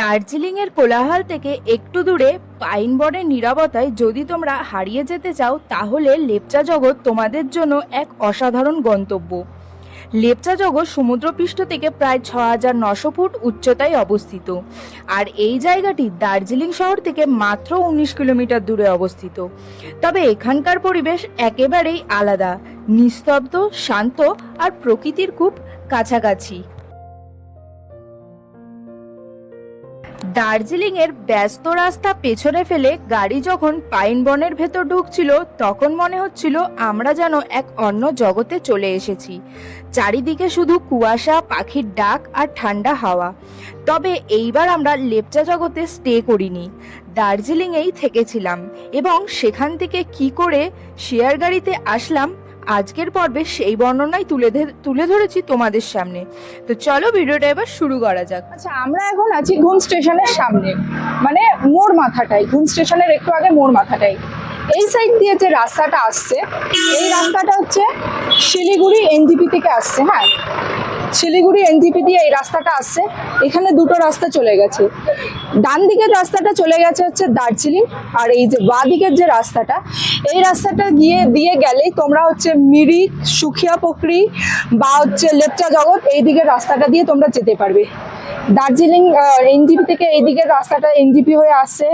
দার্জিলিংয়ের কোলাহল থেকে একটু দূরে পাইন বনের নীরবতায় যদি তোমরা হারিয়ে যেতে চাও তাহলে লেপচা জগৎ তোমাদের জন্য এক অসাধারণ গন্তব্য। লেপচা জগৎ সমুদ্রপৃষ্ঠ থেকে প্রায় ৬,৯০০ ফুট উচ্চতায় অবস্থিত, আর এই জায়গাটি দার্জিলিং শহর থেকে মাত্র ১৯ কিলোমিটার দূরে অবস্থিত। তবে এখানকার পরিবেশ একেবারেই আলাদা, নিস্তব্ধ, শান্ত আর প্রকৃতির খুব কাছাকাছি। দার্জিলিংয়ের ব্যস্ত রাস্তা পেছনে ফেলে গাড়ি যখন পাইন বনের ভেতর ঢুকছিল তখন মনে হচ্ছিল আমরা যেন এক অন্য জগতে চলে এসেছি। চারিদিকে শুধু কুয়াশা, পাখির ডাক আর ঠান্ডা হাওয়া। তবে এইবার আমরা লেপচা জগতে স্টে করিনি, দার্জিলিংয়েই থেকেছিলাম এবং সেখান থেকে কি করে শেয়ার গাড়িতে আসলাম আজকের পর্বে সেই বর্ণনাই তুলে ধরেছি তোমাদের সামনে। তো চলো ভিডিওটা এবার শুরু করা যাক। আচ্ছা, আমরা এখন আছি ঘুম স্টেশনের সামনে, মানে মোড় মাথাটাই, ঘুম স্টেশনের একটু আগে মোড় মাথাটাই। এই সাইড দিয়ে যে রাস্তাটা আসছে, এই রাস্তাটা হচ্ছে শিলিগুড়ি এনজিপি থেকে আসছে। হ্যাঁ, শিলিগুড়ি এনজিপি দিয়ে এই রাস্তাটা আসছে। এখানে দুটো রাস্তা চলে গেছে, ডান দিকের রাস্তাটা চলে গেছে হচ্ছে দার্জিলিং, আর এই যে বাঁ দিকের যে রাস্তাটা, এই রাস্তাটা দিয়ে গেলেই তোমরা হচ্ছে মিরিক, সুখিয়া পুকুরি বা হচ্ছে লেপচা জগৎ, এই দিকের রাস্তাটা দিয়ে তোমরা যেতে পারবে। দার্জিলিং এনজিপি থেকে এই দিকের রাস্তাটা এনজিপি হয়ে আসছে,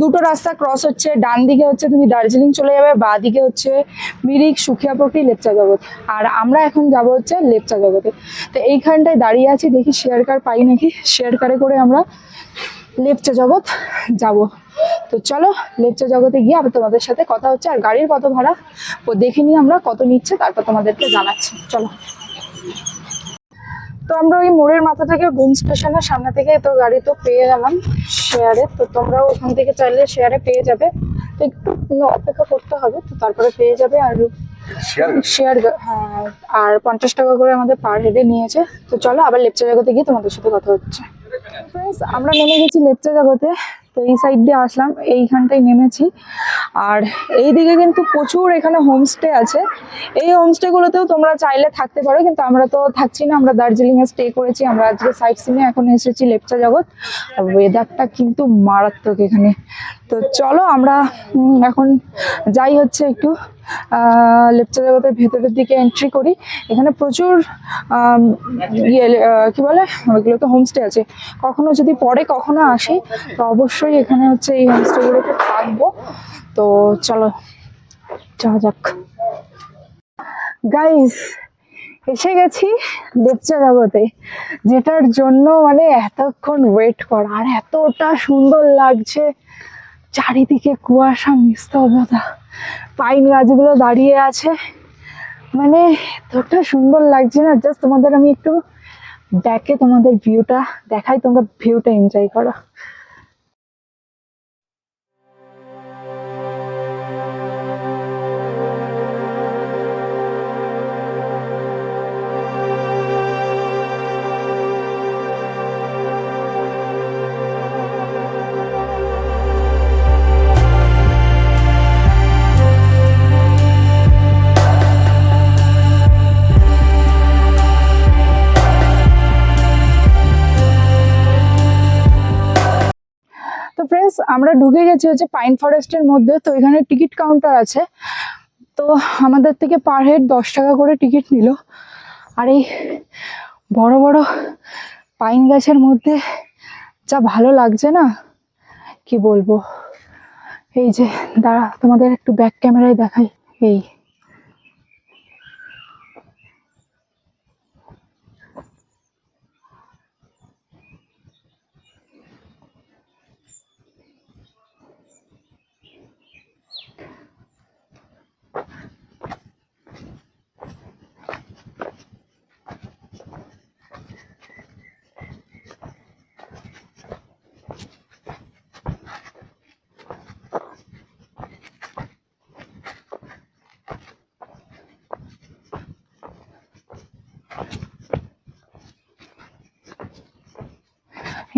দুটো রাস্তা ক্রস হচ্ছে, ডান দিকে হচ্ছে তুমি দার্জিলিং চলে যাবে, বাঁ দিকে হচ্ছে মিরিক, সুখিয়া পুকুরি, লেপচা জগৎ। আর আমরা এখন যাব হচ্ছে লেপচা জগতে। তো এইখানটায় দাঁড়িয়ে আছি, দেখি শেয়ার কার পাই নাকি। শেয়ার কারে করে আমরা লেপচা জগৎ যাব। তো চলো লেপচা জগতে গিয়ে আবার তোমাদের সাথে কথা হচ্ছে, আর গাড়ির কত ভাড়া ও দেখে নিয়ে আমরা কত নিচ্ছে তারপর তোমাদেরকে জানাচ্ছি। চলো। তো আমরা ওই মোড়ের মাথা থেকে ঘুম স্টেশনের সামনে থেকে তো গাড়ি তো পেয়ে গেলাম শেয়ারে। তো তোমরাও ওখান থেকে চাইলে শেয়ারে পেয়ে যাবে, তো একটু অপেক্ষা করতে হবে, তো তারপরে পেয়ে যাবে। আর শেয়ার, হ্যাঁ, আর 50 টাকা করে আমাদের পার হেডে নিয়েছে। তো চলো আবার লেপচা জগতে গিয়ে তোমাদের সাথে কথা হচ্ছে। ফ্রেন্ডস, আমরা নেমে গেছি লেপচা জগতে। তো এই সাইড দিয়ে আসলাম, এইখানটায় নেমেছি। আর এইদিকে কিন্তু প্রচুর এখানে হোমস্টে আছে। এই হোমস্টেগুলোতেও তোমরা চাইলে থাকতে পারো, কিন্তু আমরা তো থাকছি না, আমরা দার্জিলিংয়ে স্টে করেছি। আমরা আজকে সাইট সিনে এখন এসেছি লেপচা জগৎ। আর ওয়েদারটা কিন্তু মারাত্মক এখানে। তো চলো আমরা এখন যাই হচ্ছে একটু লেপচা জগতের ভেতরের দিকে এন্ট্রি করি। এখানে প্রচুর কি বলে ওইগুলোতে হোমস্টে আছে। কখনো যদি পরে কখনো আসি তো অবশ্যই এখানে হচ্ছে এই হোমস্টেগুলোতে থাকবো। তো চলো যাওয়া যাক। গাইস, এসে গেছি লেপচা জগতে, যেটার জন্য মানে এতক্ষণ ওয়েট করা। আর এতটা সুন্দর লাগছে, চারিদিকে কুয়াশা, নিস্তব্ধতা, পাইন গাছগুলো দাঁড়িয়ে আছে, মানে এতটা সুন্দর লাগছে না। জাস্ট তোমাদের আমি একটু ব্যাকে তোমাদের ভিউটা দেখাই, তোমরা ভিউটা এনজয় করো। তো ফ্রেন্ডস, আমরা ঢুকে গেছি হচ্ছে পাইন ফরেস্টের মধ্যে। তো এখানে টিকিট কাউন্টার আছে। তো আমাদের থেকে পার হেড 10 টাকা করে টিকিট নিল। আর এই বড় বড় পাইন গাছের মধ্যে যা ভালো লাগছে না, কি বলবো। এই যে দাঁড়া, তোমাদের একটু ব্যাক ক্যামেরায় দেখাই। এই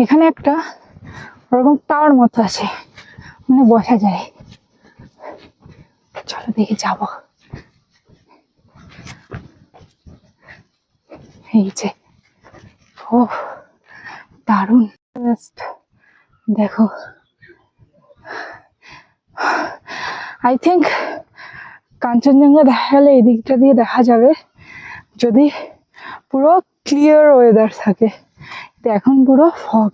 এখানে একটা ওরকম টাওয়ার মতো আছে, মানে বসা যায়। চলো দেখে যাবো। এই যে, ও দারুণ। দেখো, আই থিঙ্ক কাঞ্চনজঙ্ঘা দেখা গেলে এই দিকটা দিয়ে দেখা যাবে যদি পুরো ক্লিয়ার ওয়েদার থাকে। তো এখন পুরো ফগ।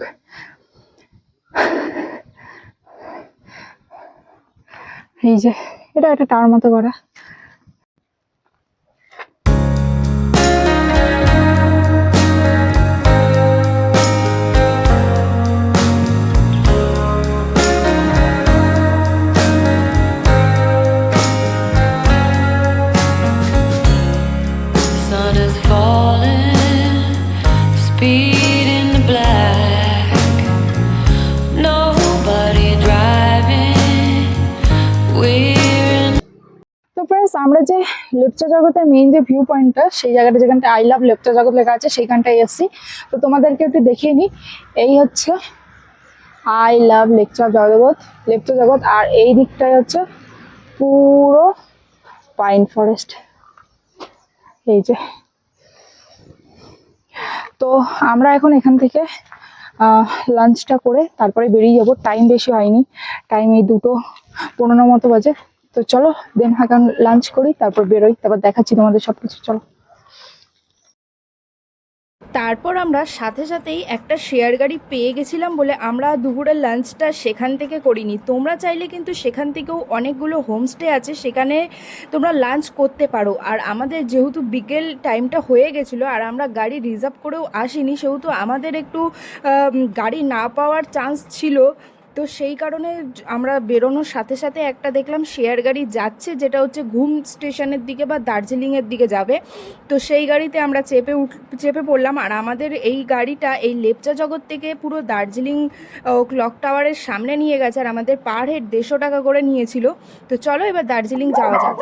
এই যে এটা একটা টাওয়ার মতো করা। Sun is falling, speed in the black. Nobody driving. We're in তো ফ্রেন্ডস, আমরা যে লেপচা জগতের মেইন যে ভিউ পয়েন্টটা, সেই জায়গাটা যেখানটা আই লাভ লেপচা জগৎ লেখা আছে সেইখানটায় এসেছি। তো তোমাদেরকে একটু দেখিয়ে নিই। এই হচ্ছে আই লাভ লেপচা জগৎ, আর এই দিকটায় হচ্ছে পুরো পাইন ফরেস্ট। এই যে, তো আমরা এখন এখান থেকে লাঞ্চটা করে তারপরে বেরিয়ে যাব। টাইম বেশি হয়নি, টাইম এই 2:15 মতো বাজে। তো চলো দেন এখন লাঞ্চ করি, তারপর বেরোই, তারপর দেখাচ্ছি তোমাদের সবকিছু। চলো। তারপর আমরা সাথে সাথেই একটা শেয়ার গাড়ি পেয়ে গেছিলাম বলে আমরা দুপুরের লাঞ্চটা সেখান থেকে করিনি। তোমরা চাইলে কিন্তু সেখান থেকেও অনেকগুলো হোমস্টে আছে, সেখানে তোমরা লাঞ্চ করতে পারো। আর আমাদের যেহেতু বিকেল টাইমটা হয়ে গেছিলো আর আমরা গাড়ি রিজার্ভ করেও আসিনি, সেহেতু আমাদের একটু গাড়ি না পাওয়ার চান্স ছিল। তো সেই কারণে আমরা বেরোনোর সাথে সাথে একটা দেখলাম শেয়ার গাড়ি যাচ্ছে, যেটা হচ্ছে ঘুম স্টেশনের দিকে বা দার্জিলিংয়ের দিকে যাবে। তো সেই গাড়িতে আমরা চেপে পড়লাম। আর আমাদের এই গাড়িটা এই লেপচা জগৎ থেকে পুরো দার্জিলিং ক্লক টাওয়ারের সামনে নিয়ে গেছে, আর আমাদের পার হেড 150 টাকা করে নিয়েছিল। তো চলো এবার দার্জিলিং যাওয়া যাক।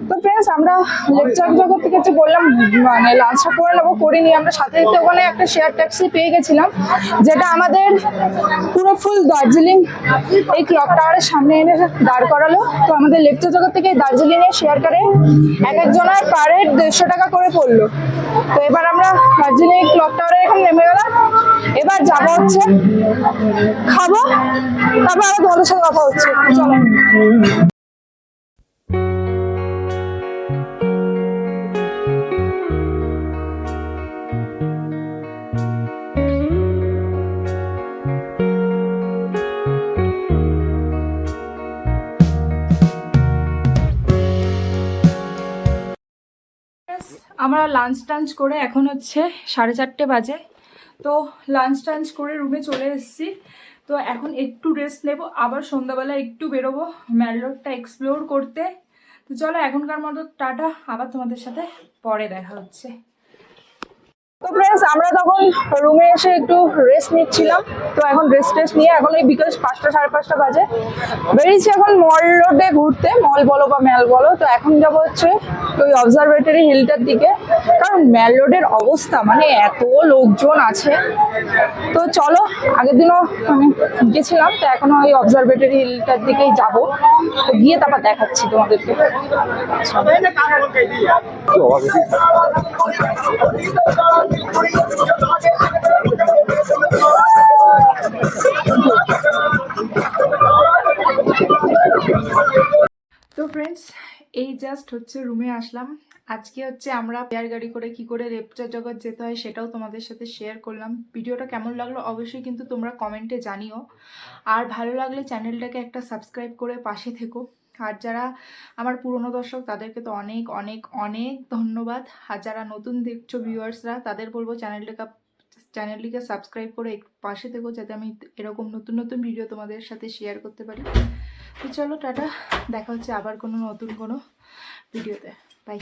তো ফ্রেন্ডস, আমরা লেপচা জগৎ থেকে যে বললাম মানে লাঞ্চটা করে নেবো, করিনি। আমরা সাথে সাথে ওখানে একটা শেয়ার ট্যাক্সি পেয়ে গেছিলাম, যেটা আমাদের পুরো ফুল দার্জিলিং এই ক্লক টাওয়ারের সামনে এনে দাঁড় করালো। তো আমাদের লেপচা জগৎ থেকে দার্জিলিংয়ের শেয়ার কারে এক একজনের পার হেড 150 টাকা করে পড়লো। তো এবার আমরা দার্জিলিং ক্লক টাওয়ারে এখন নেমে গেলাম। এবার যাবো হচ্ছে খাবো, তারপর আবার তোমাদের সাথে কথা হচ্ছে। চলো। আমরা লাঞ্চ টাঞ্চ করে এখন হচ্ছে 4:30 বাজে। তো লাঞ্চ টাঞ্চ করে রুমে চলে এসেছি। তো এখন একটু রেস্ট নেব, আবার সন্ধ্যাবেলা একটু বেরোবো ম্যাল রোডটা এক্সপ্লোর করতে। তো চলো এখনকার মতো টাটা, আবার তোমাদের সাথে পরে দেখা হচ্ছে। তো ফ্রেন্ডস, আমরা তখন রুমে এসে একটু রেস্ট নিচ্ছিলাম। তো এখন রেস্ট নিয়ে এখন এই বিকেল 5টা 5:30 বাজে বেরিয়েছি এখন মল রোডে ঘুরতে, মল বলো বা ম্যাল বলো। তো এখন যাবো হচ্ছে ওই অবজারভেটরি হিলটার দিকে, কারণ ম্যাল রোডের অবস্থা মানে এত লোকজন আছে। তো চলো, আগের দিনও মানে গেছিলাম, তো এখনো ওই অবজারভেটরি হিলটার দিকেই যাবো। তো গিয়ে তারপর দেখাচ্ছি তোমাদেরকে। তো ফ্রেন্ডস, এই জাস্ট হচ্ছে রুমে আসলাম। আজকে হচ্ছে আমরা শেয়ার গাড়ি করে কি করে লেপচা জগৎ যেতে হয় সেটাও তোমাদের সাথে শেয়ার করলাম। ভিডিওটা কেমন লাগলো অবশ্যই কিন্তু তোমরা কমেন্টে জানিও। আর ভালো লাগলে চ্যানেলটাকে একটা সাবস্ক্রাইব করে পাশে থেকো। আর যারা আমার পুরনো দর্শক তাদেরকে তো অনেক অনেক অনেক ধন্যবাদ। আর যারা নতুন দেখছো ভিউয়ার্সরা, তাদের বলবো চ্যানেলটিকে সাবস্ক্রাইব করে পাশে থেকো, যাতে আমি এরকম নতুন নতুন ভিডিও তোমাদের সাথে শেয়ার করতে পারি। তো চলো টাটা, দেখা হচ্ছে আবার কোনো নতুন কোনো ভিডিওতে। বাই।